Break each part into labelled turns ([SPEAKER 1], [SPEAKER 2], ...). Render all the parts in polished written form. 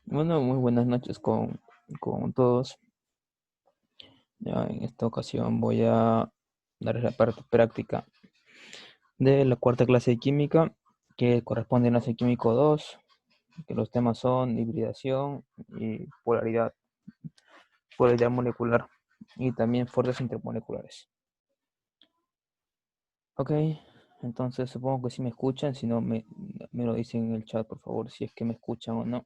[SPEAKER 1] Bueno, muy buenas noches con todos. Ya en esta ocasión voy a darles la parte práctica de la cuarta clase de química, que corresponde a clase químico 2, que los temas son hibridación y polaridad molecular y también fuerzas intermoleculares. Ok, entonces supongo que si me escuchan, si no me lo dicen en el chat, por favor, si es que me escuchan o no.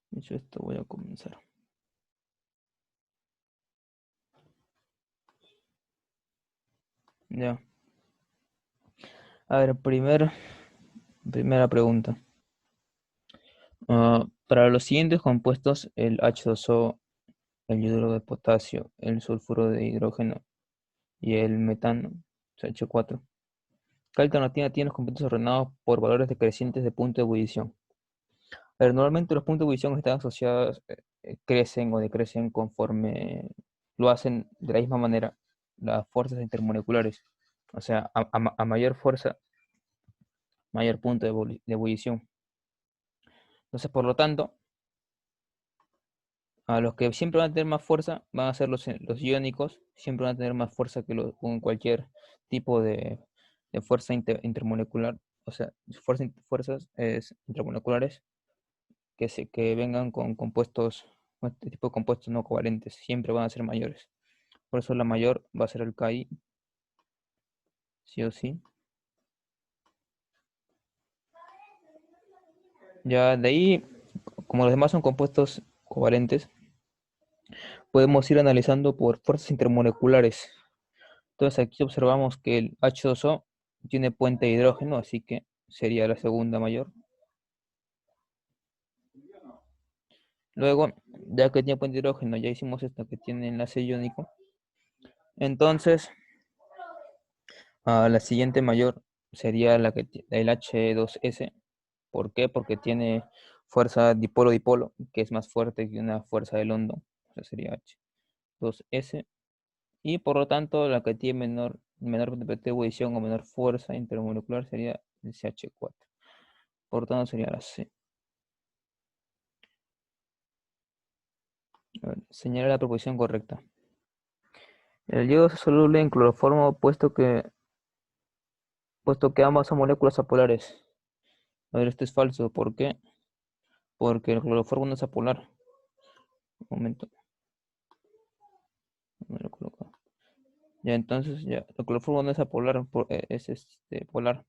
[SPEAKER 1] Dicho esto, voy a comenzar. Ya. A ver, primera pregunta. Para los siguientes compuestos, el H2O, el hidruro de potasio, el sulfuro de hidrógeno y el metano, o sea, H4, ¿qué alternativa tiene los compuestos ordenados por valores decrecientes de punto de ebullición? A ver, normalmente los puntos de ebullición están asociados, crecen o decrecen conforme lo hacen de la misma manera las fuerzas intermoleculares. O sea, a mayor fuerza, mayor punto de ebullición. Entonces, por lo tanto, a los que siempre van a tener más fuerza van a ser los iónicos, siempre van a tener más fuerza que con cualquier tipo de fuerza intermolecular, o sea, fuerzas intermoleculares que vengan con compuestos, con este tipo de compuestos no covalentes, siempre van a ser mayores. Por eso la mayor va a ser el KI, sí o sí. Ya de ahí, como los demás son compuestos covalentes, podemos ir analizando por fuerzas intermoleculares. Entonces aquí observamos que el H2O tiene puente de hidrógeno, así que sería la segunda mayor. Luego, ya que tiene puente de hidrógeno, ya hicimos esto que tiene enlace iónico. Entonces, la siguiente mayor sería el H2S. ¿Por qué? Porque tiene fuerza dipolo-dipolo, que es más fuerte que una fuerza de London. O sea, sería H2S. Y por lo tanto, la que tiene menor temperatura de ebullición o menor fuerza intermolecular sería el CH4. Por tanto, sería la C. A ver, señala la proposición correcta. El yodo es soluble en cloroformo puesto que ambas son moléculas apolares. A ver, esto es falso. ¿Por qué? Porque el cloroformo no es apolar. Un momento. ¿Dónde lo coloco? Ya, entonces, ya. El cloroformo no es apolar, es polar.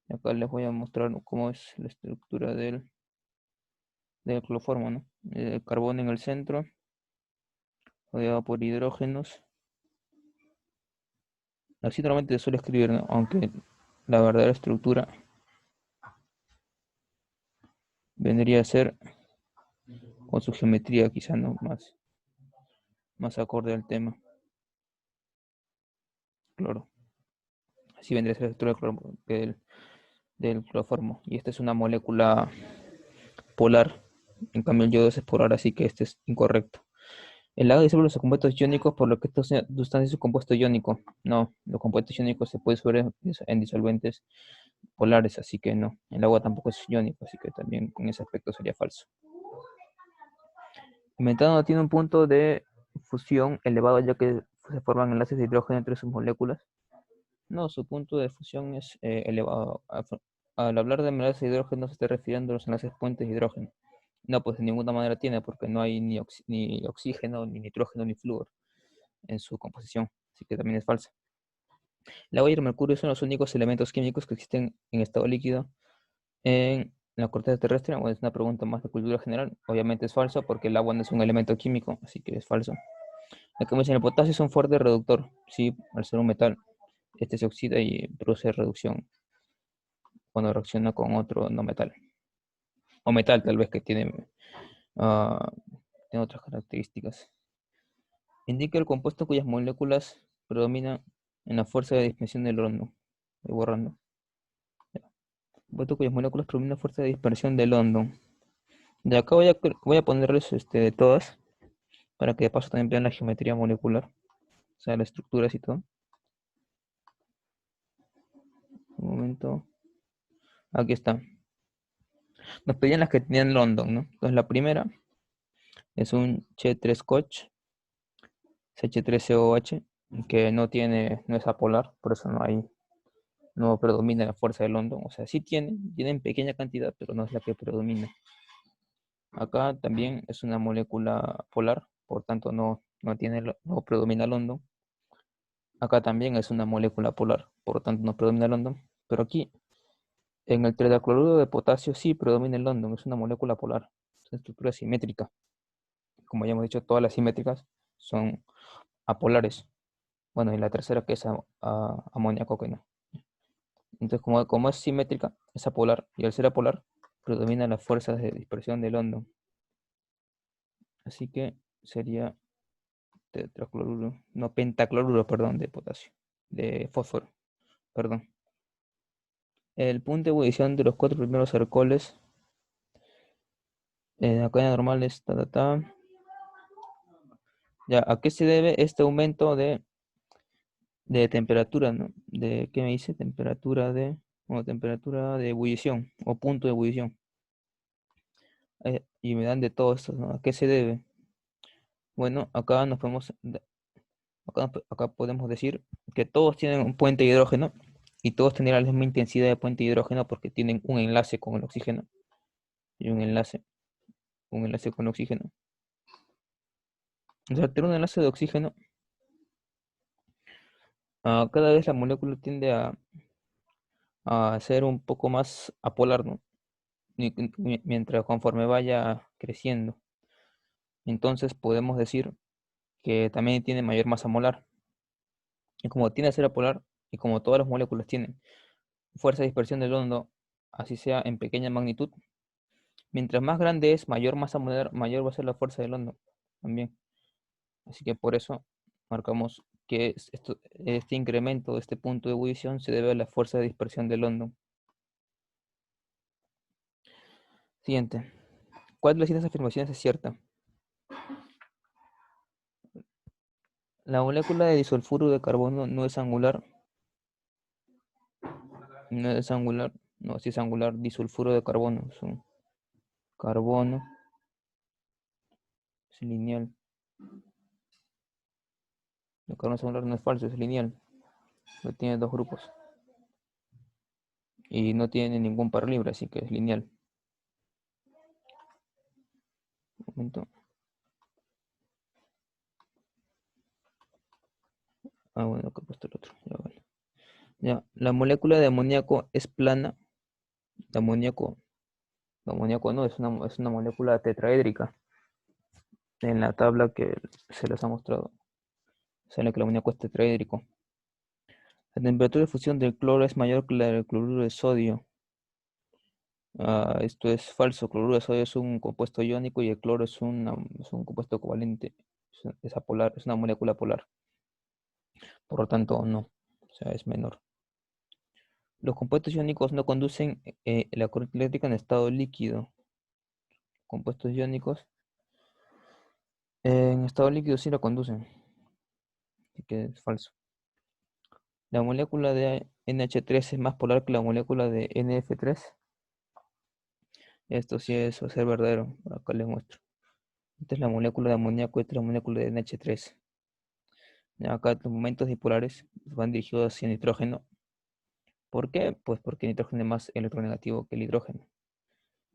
[SPEAKER 1] Y acá les voy a mostrar cómo es la estructura del cloroformo, ¿no? El carbón en el centro, rodeado por hidrógenos. Así normalmente se suele escribir, ¿no? Aunque la verdadera estructura vendría a ser con su geometría, quizá, ¿no? Más acorde al tema. Cloro. Así vendría a ser la estructura del cloroformo. Y esta es una molécula polar. En cambio, el yodo es polar, así que este es incorrecto. El agua disuelve los compuestos iónicos, por lo que esta sustancia es un compuesto iónico. No, los compuestos iónicos se pueden disolver en disolventes polares, así que no. El agua tampoco es iónico, así que también con ese aspecto sería falso. El metano tiene un punto de fusión elevado, ya que se forman enlaces de hidrógeno entre sus moléculas. No, su punto de fusión es elevado. Al hablar de enlaces de hidrógeno se está refiriendo a los enlaces puentes de hidrógeno. No, pues de ninguna manera tiene, porque no hay ni oxígeno, ni nitrógeno, ni flúor en su composición, así que también es falsa. El agua y el mercurio son los únicos elementos químicos que existen en estado líquido en la corteza terrestre. Bueno, es una pregunta más de cultura general. Obviamente es falso porque el agua no es un elemento químico, así que es falso. La que me dice, el potasio es un fuerte reductor. Sí, al ser un metal, este se oxida y produce reducción cuando reacciona con otro no metal. O metal, tal vez que ah, tiene otras características. Indica el compuesto cuyas moléculas predominan en la fuerza de dispersión del London. Voy borrando. Compuesto cuyas moléculas predominan en la fuerza de dispersión de London. De acá voy a ponerles de todas, para que de paso también vean la geometría molecular, o sea, las estructuras y todo. Un momento. Aquí está. Nos pedían las que tenían London, ¿no? Entonces la primera es un Che3-Coch CH3COH, que no es apolar, por eso no predomina la fuerza de London. O sea, sí tiene en pequeña cantidad, pero no es la que predomina. Acá también es una molécula polar, por tanto no predomina London. Acá también es una molécula polar, por lo tanto no predomina London. Pero aquí, en el tetracloruro de potasio sí predomina el London, es una molécula polar, es una estructura simétrica. Como ya hemos dicho, todas las simétricas son apolares. Bueno, y la tercera que es amoníaco que no. Entonces, como es simétrica, es apolar, y al ser apolar, predominan las fuerzas de dispersión de London. Así que sería tetracloruro, no pentacloruro, perdón, de potasio, de fósforo, perdón. El punto de ebullición de los cuatro primeros alcoholes de la cadena normal es Ya, ¿a qué se debe este aumento de temperatura, ¿no? ¿Qué me dice? Temperatura de ebullición o punto de ebullición. Y me dan de todo esto, ¿no? ¿A qué se debe? Bueno, acá podemos decir que todos tienen un puente de hidrógeno y todos tienen la misma intensidad de puente de hidrógeno porque tienen un enlace con el oxígeno y un enlace con el oxígeno. Entonces, al tener un enlace de oxígeno, cada vez la molécula tiende a ser un poco más apolar, ¿no? Mientras conforme vaya creciendo. Entonces podemos decir que también tiene mayor masa molar. Y como tiende a ser apolar, y como todas las moléculas tienen fuerza de dispersión del hondo, así sea en pequeña magnitud, mientras más grande es, mayor masa molar, mayor va a ser la fuerza del hondo también. Así que por eso marcamos que este incremento de este punto de ebullición se debe a la fuerza de dispersión del hondo. Siguiente. ¿Cuál de las siguientes afirmaciones es cierta? La molécula de disulfuro de carbono no es angular. No es angular. No, sí es angular. Disulfuro de carbono. Es un carbono. Es lineal. El carbono angular no es falso, es lineal. No tiene dos grupos. Y no tiene ningún par libre, así que es lineal. Un momento. Bueno, que he puesto el otro. Ya, vale. Ya, la molécula de amoníaco es plana. De amoníaco, de amoníaco no, es una molécula tetraédrica. En la tabla que se les ha mostrado, sale que el amoníaco es tetraédrico. La temperatura de fusión del cloro es mayor que la del cloruro de sodio. Esto es falso. Cloruro de sodio es un compuesto iónico y el cloro es un compuesto covalente. Es apolar, es una molécula polar. Por lo tanto, no. O sea, es menor. Los compuestos iónicos no conducen la corriente eléctrica en estado líquido. Compuestos iónicos en estado líquido sí lo conducen. Así que es falso. La molécula de NH3 es más polar que la molécula de NF3. Esto sí es a ser verdadero. Por acá les muestro. Esta es la molécula de amoníaco y esta es la molécula de NH3. Acá los momentos dipolares van dirigidos hacia nitrógeno. ¿Por qué? Pues porque el nitrógeno es más electronegativo que el hidrógeno.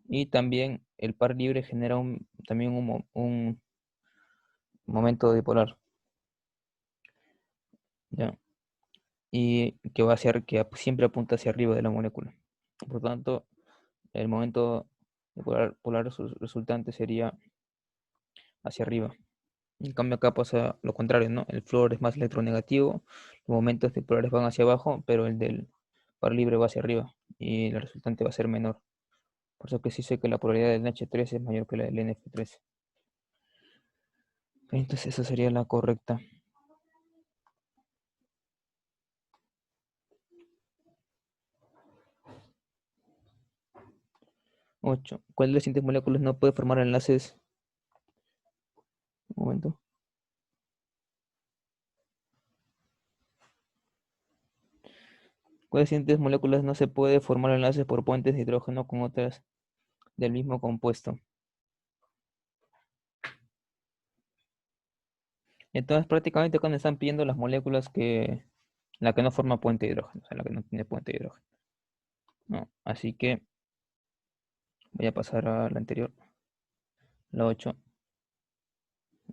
[SPEAKER 1] Y también el par libre genera también un momento dipolar, ¿ya? Y que siempre apunta hacia arriba de la molécula. Por lo tanto, el momento polar resultante sería hacia arriba. En cambio acá pasa lo contrario, ¿no? El flúor es más electronegativo, los momentos dipolares van hacia abajo, pero el del par libre va hacia arriba y la resultante va a ser menor. Por eso que sí sé que la polaridad del NH3 es mayor que la del NF3. Entonces esa sería la correcta. 8. ¿Cuál de las siguientes moléculas no puede formar enlaces? Un momento. ¿Cuáles siguientes moléculas no se puede formar enlaces por puentes de hidrógeno con otras del mismo compuesto? Entonces, prácticamente cuando están pidiendo las moléculas la que no forma puente de hidrógeno, o sea, la que no tiene puente de hidrógeno. No, así que voy a pasar a la anterior, la 8,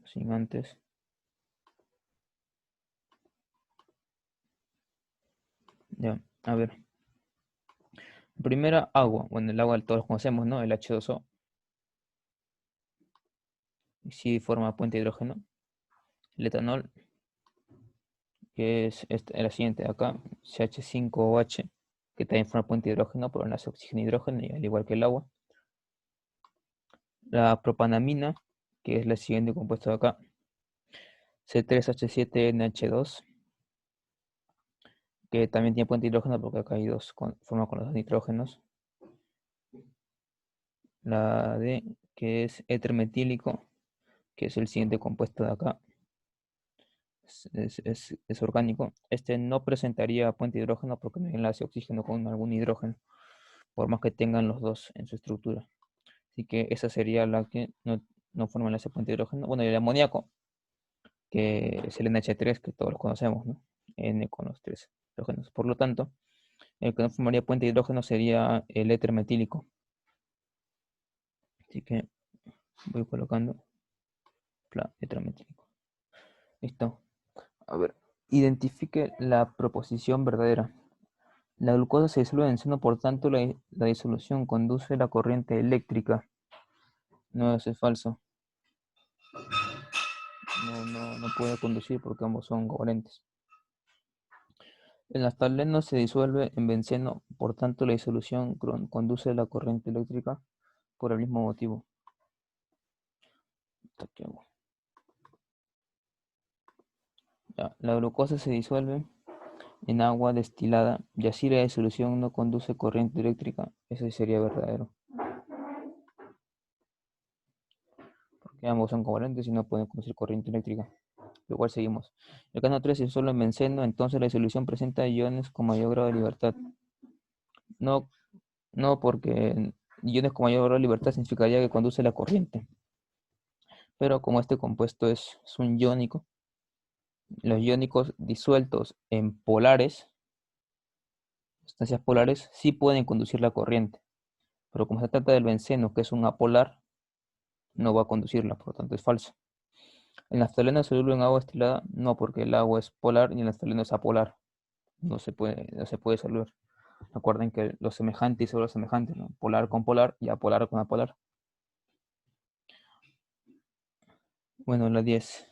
[SPEAKER 1] sin antes. Ya, a ver. Primera, agua. Bueno, el agua todos conocemos, ¿no? El H2O. Sí forma puente de hidrógeno. El etanol, que es la siguiente de acá, CH5OH, que también forma puente de hidrógeno, pero enlace oxígeno-hidrógeno, al igual que el agua. La propanamina, que es la siguiente compuesto de acá, C3H7NH2, que también tiene puente de hidrógeno porque acá hay dos, forma con los dos nitrógenos. La D, que es éter metílico, que es el siguiente compuesto de acá, es orgánico. Este no presentaría puente de hidrógeno porque no hay enlace oxígeno con algún hidrógeno, por más que tengan los dos en su estructura. Así que esa sería la que no forma enlace puente de hidrógeno. Bueno, y el amoníaco, que es el NH3, que todos lo conocemos, ¿no? N con los tres hidrógenos. Por lo tanto, el que no formaría puente de hidrógeno sería el éter metílico. Así que voy colocando éter metílico. Listo. A ver, identifique la proposición verdadera. La glucosa se disuelve en seno, por tanto la disolución conduce la corriente eléctrica. No, eso es falso. No puede conducir porque ambos son covalentes. El naftaleno se disuelve en benceno, por tanto la disolución conduce la corriente eléctrica por el mismo motivo. Ya, la glucosa se disuelve en agua destilada y así la disolución no conduce corriente eléctrica. Eso sería verdadero. Porque ambos son covalentes y no pueden conducir corriente eléctrica. Igual seguimos. El caso 3 se disuelve en benceno, entonces la disolución presenta iones con mayor grado de libertad. No, no porque iones con mayor grado de libertad significaría que conduce la corriente. Pero como este compuesto es un iónico, los iónicos disueltos en polares, sustancias polares, sí pueden conducir la corriente. Pero como se trata del benceno, que es un apolar, no va a conducirla, por lo tanto es falso. El naftaleno soluble en agua destilada, no, porque el agua es polar y el naftaleno es apolar. No se puede disolver. Recuerden que los semejantes son los semejantes, ¿no? Polar con polar y apolar con apolar. Bueno, la 10.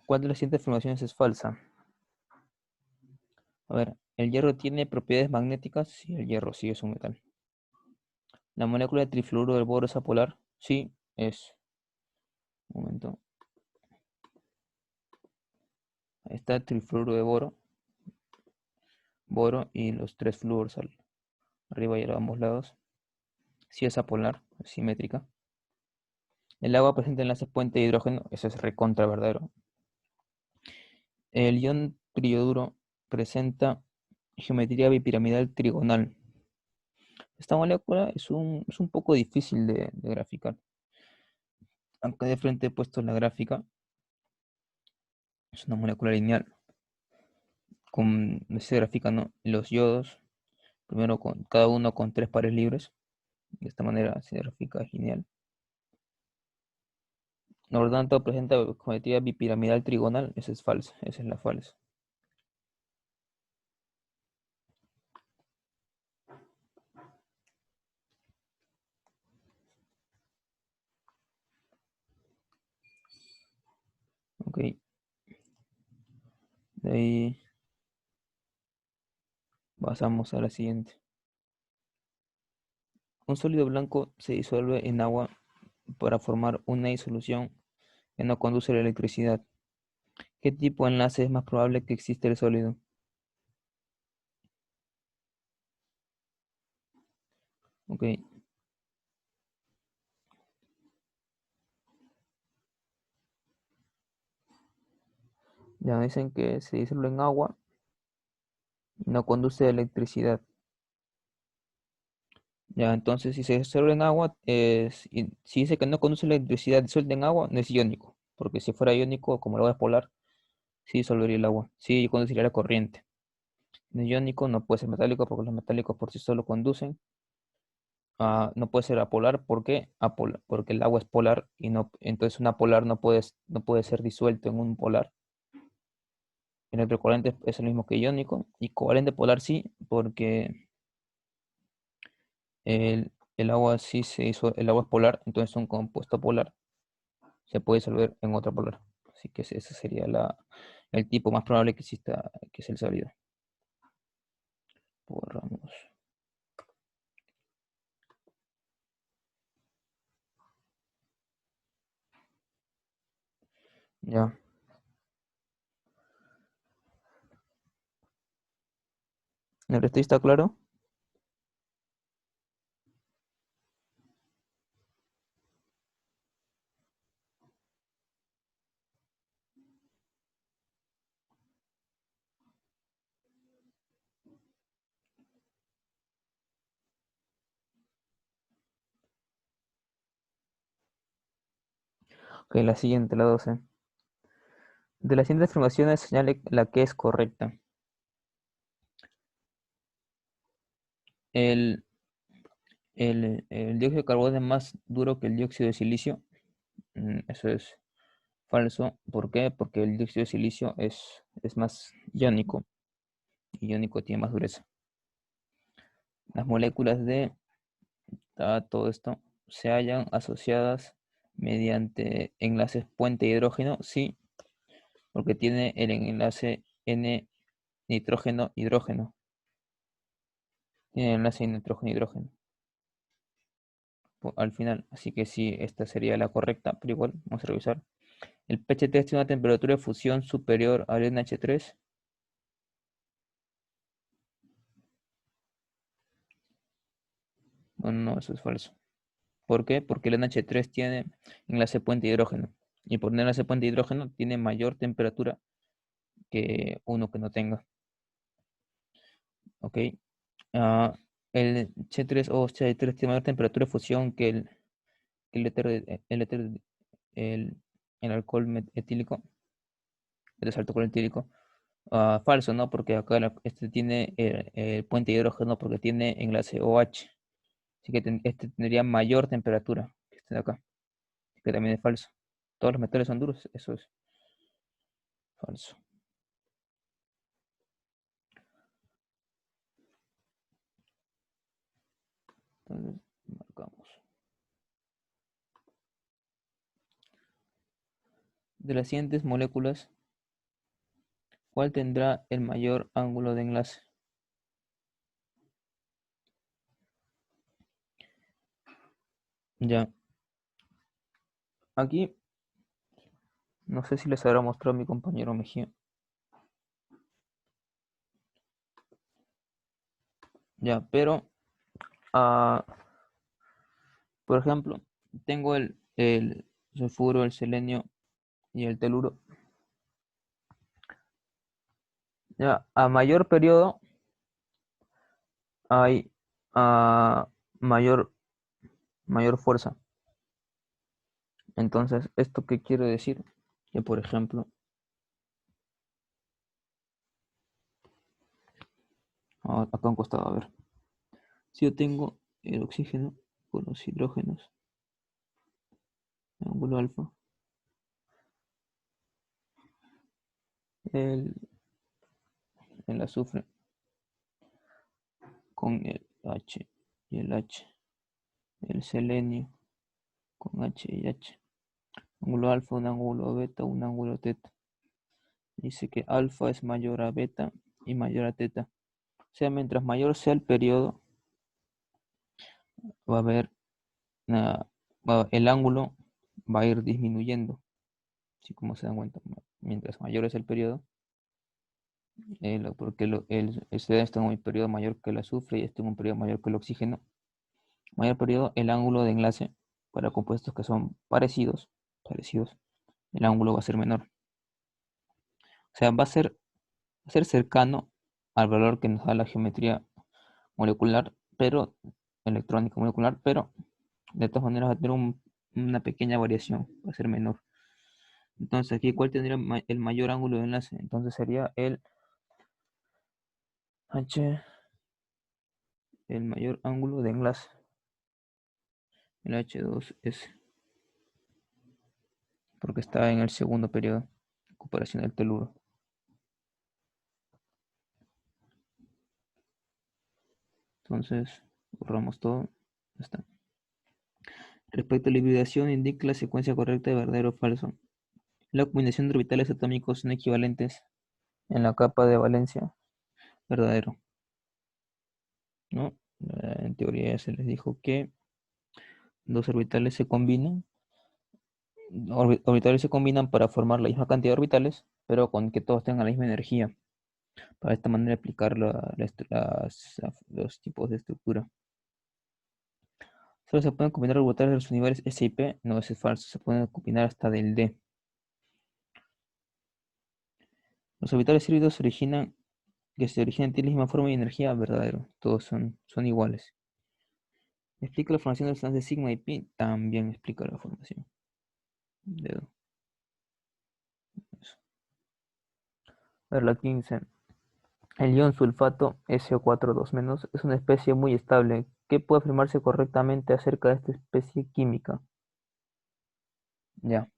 [SPEAKER 1] ¿Cuál de las siguientes afirmaciones es falsa? A ver, ¿el hierro tiene propiedades magnéticas? Sí, el hierro sí es un metal. ¿La molécula de trifluoruro del boro es apolar? Sí, es. Un momento. Ahí está el trifluoruro de boro y los tres fluoros arriba y a ambos lados. Sí es apolar, es simétrica. El agua presenta enlaces puente de hidrógeno, eso es recontra verdadero. El ion trioduro presenta geometría bipiramidal trigonal. Esta molécula es un poco difícil de graficar. Aunque de frente he puesto la gráfica, es una molécula lineal. Se grafican, ¿no?, los yodos, primero cada uno con tres pares libres. De esta manera se grafica, es lineal. Por lo tanto, presenta geometría bipiramidal trigonal. Esa es falsa, esa es la falsa. Ok, de ahí pasamos a la siguiente. Un sólido blanco se disuelve en agua para formar una disolución que no conduce a la electricidad. ¿Qué tipo de enlace es más probable que exista el sólido? Ok, ya dicen que se disuelve en agua no conduce electricidad. Ya, entonces si se disuelve en agua, si dice que no conduce electricidad disuelta en agua, no es iónico, porque si fuera iónico, como el agua es polar, sí disolvería el agua, sí conduciría la corriente. No es iónico, no puede ser metálico, porque los metálicos por sí solo conducen. No puede ser apolar, ¿por qué? Porque el agua es polar y no, entonces una polar no puede ser disuelto en un polar. El electrocovalente es el mismo que iónico, y covalente polar sí, porque el agua sí el agua es polar, entonces un compuesto polar se puede disolver en otra polar. Así que ese sería el tipo más probable que exista, que es el sólido. Borramos. Ya. ¿El resto está claro? Ok, la siguiente, la 12. De las siguientes afirmaciones, señale la que es correcta. El, el dióxido de carbono es más duro que el dióxido de silicio. Eso es falso. ¿Por qué? Porque el dióxido de silicio es más iónico. Y iónico tiene más dureza. Las moléculas de todo esto se hallan asociadas mediante enlaces puente hidrógeno, sí, porque tiene el enlace N nitrógeno hidrógeno. Tiene el enlace nitrógeno hidrógeno al final. Así que sí, esta sería la correcta, pero igual vamos a revisar. El pH3 tiene una temperatura de fusión superior al NH3. Bueno, no, eso es falso. ¿Por qué? Porque el NH3 tiene enlace puente hidrógeno. Y por enlace puente hidrógeno tiene mayor temperatura que uno que no tenga. ¿Ok? Ah, el C3O3 tiene mayor temperatura de fusión que el, el alcohol etílico, el alcohol etílico. Falso, ¿no? Porque acá este tiene el puente de hidrógeno porque tiene enlace OH. Así que este tendría mayor temperatura que este de acá, que también es falso. Todos los metales son duros, eso es falso. Entonces, marcamos. De las siguientes moléculas, ¿cuál tendrá el mayor ángulo de enlace? Ya, aquí no sé si les habrá mostrado mi compañero Mejía. Ya, pero, ah, por ejemplo, tengo el sulfuro, el selenio y el teluro. Ya, a mayor periodo hay ah, mayor, mayor fuerza. Entonces, ¿esto qué quiere decir? Que, por ejemplo, acá a un costado, a ver. Si yo tengo el oxígeno con los hidrógenos, ángulo alfa, el, el azufre con el H y el H, el selenio con H y H, ángulo alfa, un ángulo beta, un ángulo teta. Dice que alfa es mayor a beta y mayor a teta. O sea, mientras mayor sea el periodo, va a haber el ángulo va a ir disminuyendo. Así como se dan cuenta, mientras mayor es el periodo, porque este está en un periodo mayor que el azufre y este en un periodo mayor que el oxígeno. Mayor periodo, el ángulo de enlace para compuestos que son parecidos, el ángulo va a ser menor. O sea, va a ser cercano al valor que nos da la geometría molecular, pero electrónica molecular, pero de todas maneras va a tener una pequeña variación, va a ser menor. Entonces aquí, ¿cuál tendría el mayor ángulo de enlace? Entonces sería el H, el mayor ángulo de enlace, el H2S, porque está en el segundo periodo de recuperación del teluro. Entonces, borramos todo. Ya está. Respecto a la hibridación, indica la secuencia correcta de verdadero o falso. La combinación de orbitales atómicos son equivalentes en la capa de valencia, verdadero, ¿no? En teoría ya se les dijo que dos orbitales se combinan, orbitales se combinan para formar la misma cantidad de orbitales, pero con que todos tengan la misma energía, para de esta manera aplicar los tipos de estructura. Solo se pueden combinar orbitales de los niveles S y P, no, eso es falso, se pueden combinar hasta del D. Los orbitales híbridos que se originan tienen la misma forma y energía, verdadero, todos son iguales. Explica la formación de los enlaces sigma y pi, también explica la formación. Dedo. Eso. A ver, la 15. El ion sulfato SO4 2- es una especie muy estable. ¿Qué puede afirmarse correctamente acerca de esta especie química? Ya,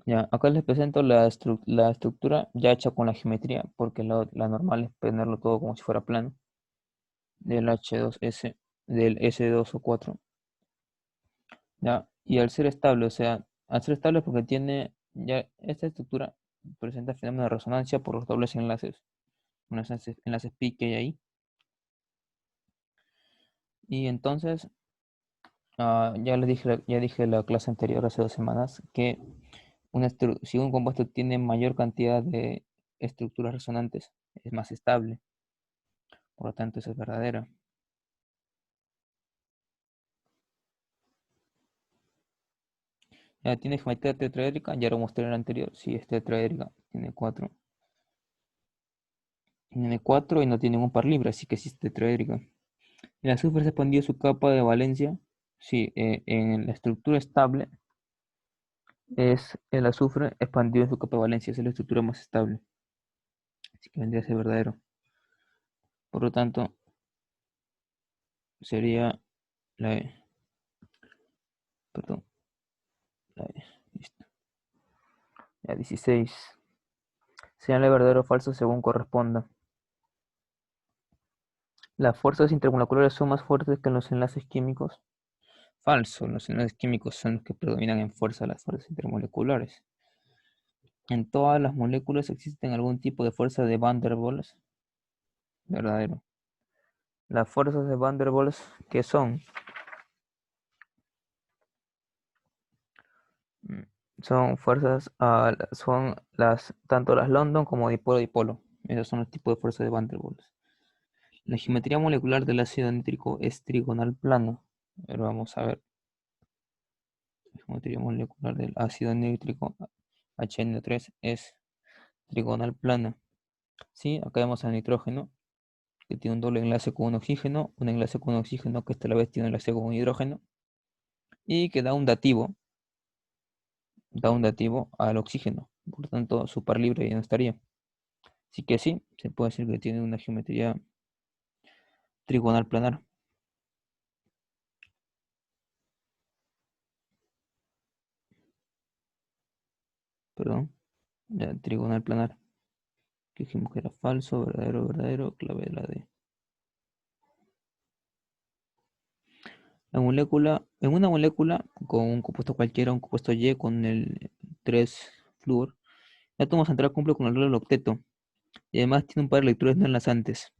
[SPEAKER 1] ya. Acá les presento la estructura ya hecha con la geometría, porque la normal es tenerlo todo como si fuera plano. Del H2S, del S2O4. Ya, y al ser estable, o sea, al ser estable porque tiene ya esta estructura presenta fenómeno de resonancia por los dobles enlaces, unos enlaces pi que hay ahí. Y entonces, ya dije la clase anterior, hace 2 semanas, que si un compuesto tiene mayor cantidad de estructuras resonantes, es más estable, por lo tanto, eso es verdadero. Ya tiene geometría tetraédrica, ya lo mostré en el anterior, sí, es tetraédrica, tiene cuatro y no tiene un par libre, así que sí es tetraédrica. El azufre se expandió su capa de valencia. Sí, en la estructura estable es el azufre expandido en su capa de valencia, es la estructura más estable. Así que vendría a ser verdadero. Por lo tanto, sería la E. Perdón, la E. Listo. La 16. Señale verdadero o falso según corresponda. Las fuerzas intermoleculares son más fuertes que en los enlaces químicos. Falso, los enlaces químicos son los que predominan en fuerza, las fuerzas intermoleculares. En todas las moléculas existen algún tipo de fuerza de Van der Waals. Verdadero. Las fuerzas de Van der Waals, que son, Mm, son fuerzas, son tanto las London como dipolo-dipolo. Esos son los tipos de fuerzas de Van der Waals. La geometría molecular del ácido nítrico es trigonal plano. Pero vamos a ver. La geometría molecular del ácido nítrico HNO3 es trigonal plana. Sí, acá vemos al nitrógeno, que tiene un doble enlace con un oxígeno, un enlace con un oxígeno que esta a la vez tiene un enlace con un hidrógeno, y que da un dativo al oxígeno. Por lo tanto, su par libre ya no estaría. Así que sí, se puede decir que tiene una geometría trigonal planar. Perdón, ya, trigonal planar. Que dijimos que era falso, verdadero, verdadero, clave de la D. En una molécula con un compuesto cualquiera, un compuesto Y con el 3-fluor, el átomo central cumple con el rol del octeto y además tiene un par de electrones no enlazantes.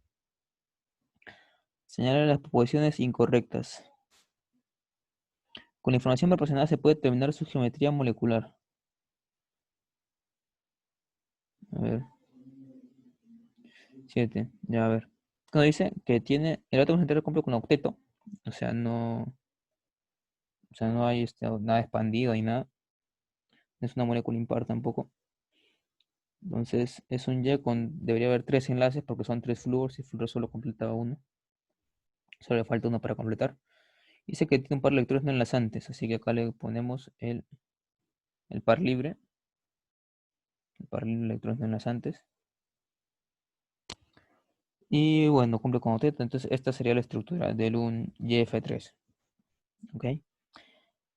[SPEAKER 1] Señala las proposiciones incorrectas. Con la información proporcionada se puede determinar su geometría molecular. A ver, 7, ya a ver. Cuando dice que tiene el átomo central cumple con octeto, o sea, no hay nada expandido ni nada. es una molécula impar tampoco. Entonces es un Y debería haber tres enlaces porque son tres flúors y el flúor solo completaba uno. Solo le falta uno para completar. Dice que tiene un par de electrones no enlazantes, así que acá le ponemos el par libre. El par libre de electrones no enlazantes. Y bueno, cumple con octeto. Entonces esta sería la estructura del un YF3. ¿Ok?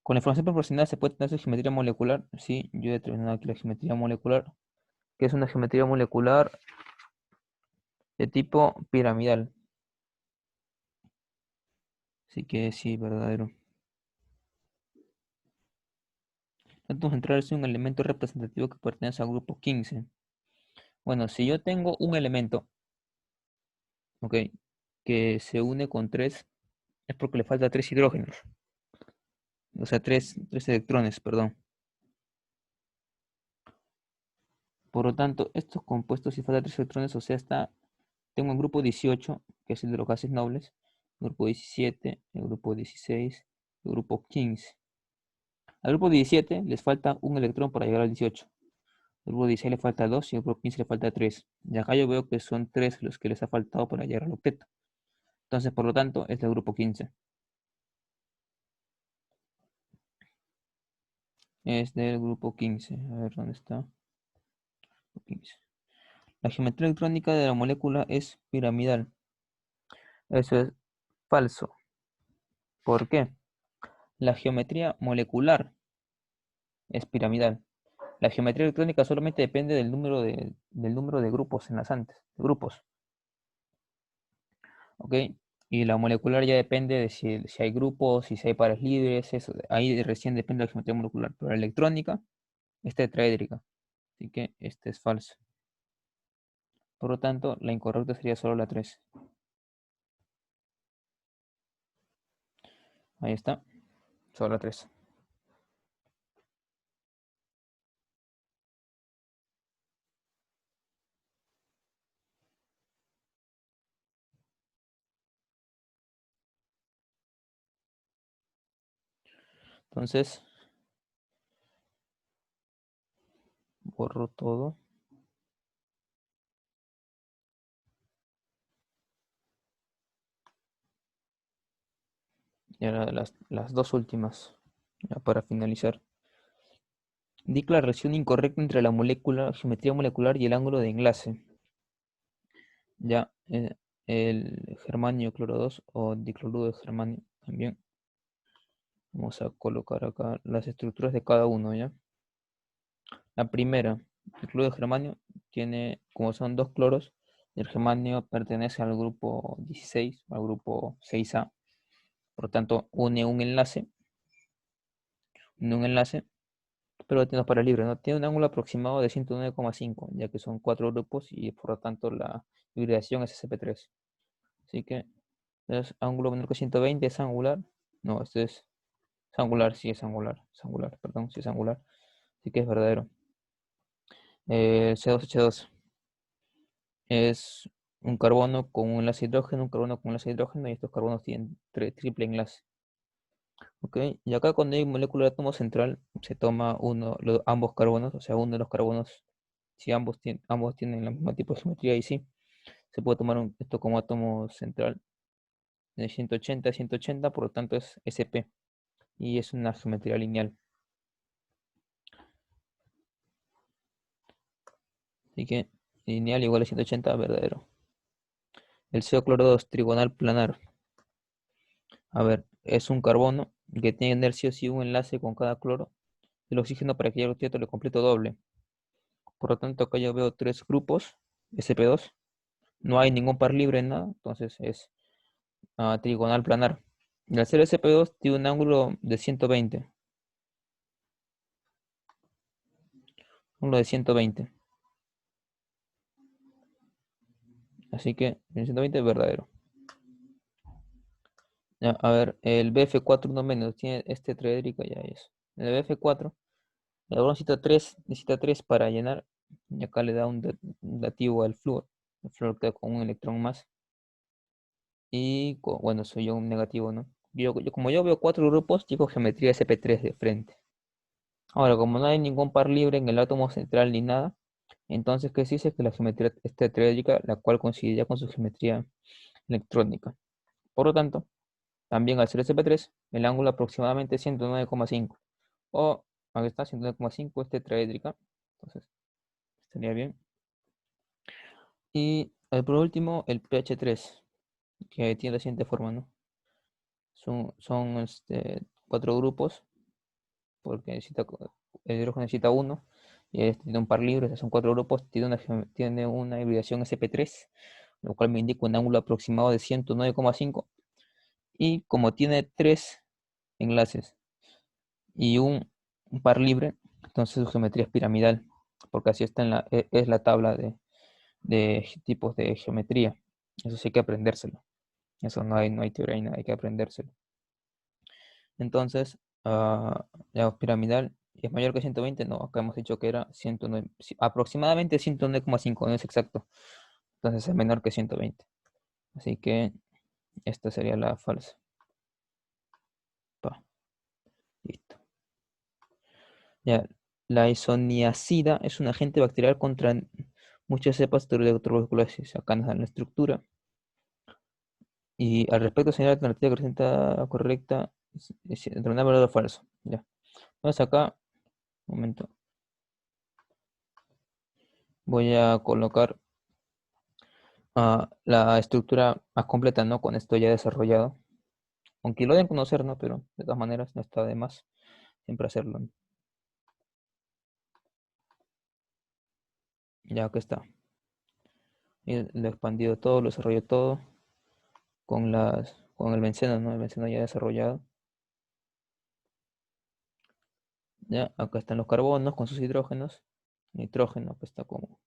[SPEAKER 1] Con la información proporcionada se puede tener su geometría molecular. Sí, yo he determinado aquí la geometría molecular, que es una geometría molecular de tipo piramidal. Así que sí, verdadero. El átomo central es un elemento representativo que pertenece al grupo 15. Bueno, si yo tengo un elemento, ¿ok? Que se une con 3, es porque le falta 3 hidrógenos. O sea, tres electrones, perdón. Por lo tanto, estos compuestos, si falta 3 electrones, o sea, tengo el grupo 18, que es el de los gases nobles, el grupo 17, el grupo 16, el grupo 15. Al grupo 17 les falta un electrón para llegar al 18. Al grupo 16 le falta 2 y al grupo 15 le falta 3. Y acá yo veo que son 3 los que les ha faltado para llegar al octeto. Entonces, por lo tanto, es el grupo 15. Es del grupo 15. A ver, ¿dónde está? 15. La geometría electrónica de la molécula es piramidal. Eso es falso. ¿Por qué? La geometría molecular es piramidal. La geometría electrónica solamente depende del número de grupos enlazantes, de grupos, ¿ok? Y la molecular ya depende de si hay grupos, si hay pares libres, eso, ahí recién depende de la geometría molecular. Pero la electrónica es tetraédrica, así que este es falso. Por lo tanto, la incorrecta sería solo la 3. Ahí está, solo la 3. Entonces, borro todo. Y ahora las dos últimas, ya para finalizar. Indica la relación incorrecta entre la molécula, geometría molecular y el ángulo de enlace. Ya, el germanio cloro 2 o dicloruro de germanio también. Vamos a colocar acá las estructuras de cada uno, ¿ya? La primera, el cloro de germanio, tiene, como son dos cloros, el germanio pertenece al grupo 16, al grupo 6A. Por lo tanto, une un enlace, pero tiene dos pares libres, ¿no? Tiene un ángulo aproximado de 109,5, ya que son cuatro grupos y por lo tanto la hibridación es SP3. Así que es ángulo menor que 120, es angular. No, este es angular, sí es angular. Es angular, perdón, sí es angular. Así que es verdadero. C2H2 es un carbono con un enlace hidrógeno, un carbono con un enlace hidrógeno y estos carbonos tienen triple enlace. ¿Ok? Y acá cuando hay molécula de átomo central se toma ambos carbonos, o sea, uno de los carbonos, si ambos tienen el mismo tipo de geometría y sí, se puede tomar esto como átomo central de 180 a 180, por lo tanto es sp y es una geometría lineal. Así que lineal igual a 180, verdadero. El CO cloro 2 trigonal planar. A ver, es un carbono que tiene que tener sí o sí un enlace con cada cloro. El oxígeno para que llegue al octeto le completo doble. Por lo tanto, acá yo veo tres grupos, sp2. No hay ningún par libre en nada, entonces es trigonal planar. Y al ser sp2 tiene un ángulo de 120. Ángulo de 120. Así que en 120 es verdadero. Ya, a ver, el BF4 no menos, tiene este tetraédrico, ya es. El BF4, el carbono necesita 3 para llenar, y acá le da un dativo al flúor. El flúor queda con un electrón más. Y bueno, soy yo un negativo, ¿no? Como yo veo cuatro grupos, digo geometría SP3 de frente. Ahora, como no hay ningún par libre en el átomo central ni nada, entonces, ¿qué se dice? Que la geometría es tetraédrica, la cual coincidiría con su geometría electrónica. Por lo tanto, también al ser SP3, el ángulo aproximadamente 109,5. O, aquí está, 109,5 es tetraédrica. Entonces, estaría bien. Y por último, el pH3, que tiene la siguiente forma, ¿no? Son cuatro grupos, porque el hidrógeno necesita uno, y este tiene un par libre, o sea, son cuatro grupos, tiene una hibridación SP3, lo cual me indica un ángulo aproximado de 109,5. Y como tiene tres enlaces y un par libre, entonces su geometría es piramidal, porque así está es la tabla de tipos de geometría. Eso sí hay que aprendérselo. Eso no hay teoría ni nada, hay que aprendérselo. Entonces, ya piramidal, ¿es mayor que 120? No, acá hemos dicho que era 109, aproximadamente 109,5, no es exacto. Entonces es menor que 120. Así que esta sería la falsa. Pa, listo. Ya, la isoniazida es un agente bacterial contra muchas cepas de tuberculosis. Acá nos dan la estructura. Y al respecto, señala la alternativa que presenta correcta, es determinar verdadero o falso. Ya. Entonces acá, un momento, voy a colocar la estructura más completa, ¿no? Con esto ya desarrollado. Aunque lo deben conocer, ¿no? Pero de todas maneras no está de más siempre hacerlo, ¿no? Ya que está. Y lo he expandido todo, lo desarrollé todo con el benceno, ¿no? El benceno ya desarrollado. Ya, acá están los carbonos con sus hidrógenos. Nitrógeno, que está como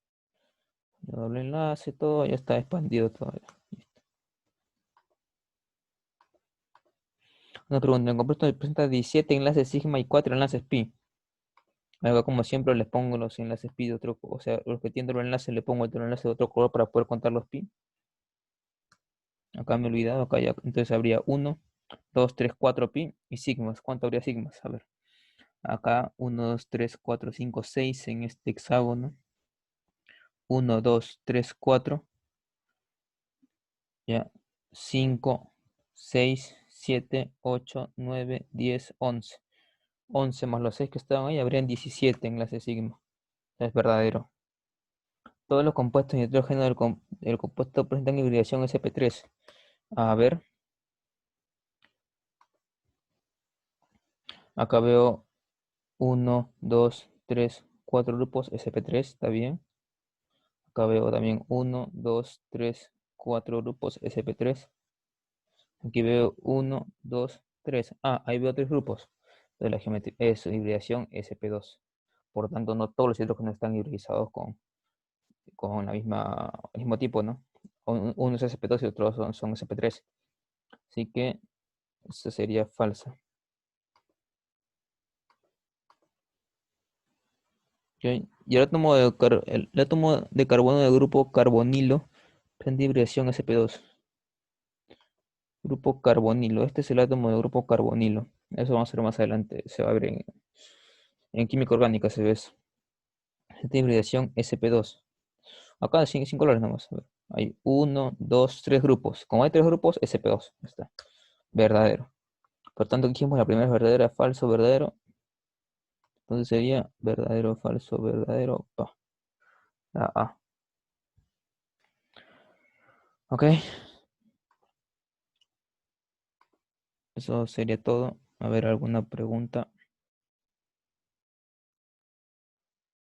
[SPEAKER 1] doble enlace, todo, ya está expandido todo. Listo. Una pregunta, el compuesto presenta 17 enlaces sigma y 4 enlaces pi. Acá como siempre les pongo los enlaces pi de otro, o sea, los que tienen doble enlace le pongo otro enlace de otro color para poder contar los pi. Acá me he olvidado, acá ya, entonces habría 1, 2, 3, 4 pi y sigmas. ¿Cuánto habría sigmas? A ver, acá 1, 2, 3, 4, 5, 6 en este hexágono. 1, 2, 3, 4, ya, 5, 6, 7, 8, 9, 10, 11. 11 más los 6 que estaban ahí, habrían 17 enlaces sigma. Es verdadero. Todos los compuestos de nitrógeno del compuesto presentan hibridación sp3. A ver, acá veo 1, 2, 3, 4 grupos sp3, está bien. Acá veo también 1, 2, 3, 4 grupos sp3. Aquí veo 1, 2, 3. Ahí veo tres grupos de la geometría. Es hibridación sp2. Por tanto, no todos los hidrógenos están hibridizados con el mismo tipo, ¿no? Uno es sp2 y otros son sp3. Así que esta sería falsa. Ok. Y el átomo de carbono del grupo carbonilo presenta hibridación sp2. Grupo carbonilo. Este es el átomo del grupo carbonilo. Eso vamos a ver más adelante. Se va a ver en química orgánica, se ve eso. Esta hibridación sp2. Acá sin colores nomás. A ver. Hay uno, dos, tres grupos. Como hay tres grupos, sp2. Ya está. Verdadero. Por tanto, dijimos la primera es verdadera, falso, verdadero. Entonces sería verdadero, falso, verdadero. Pa. La A. Ok. Eso sería todo. A ver, alguna pregunta.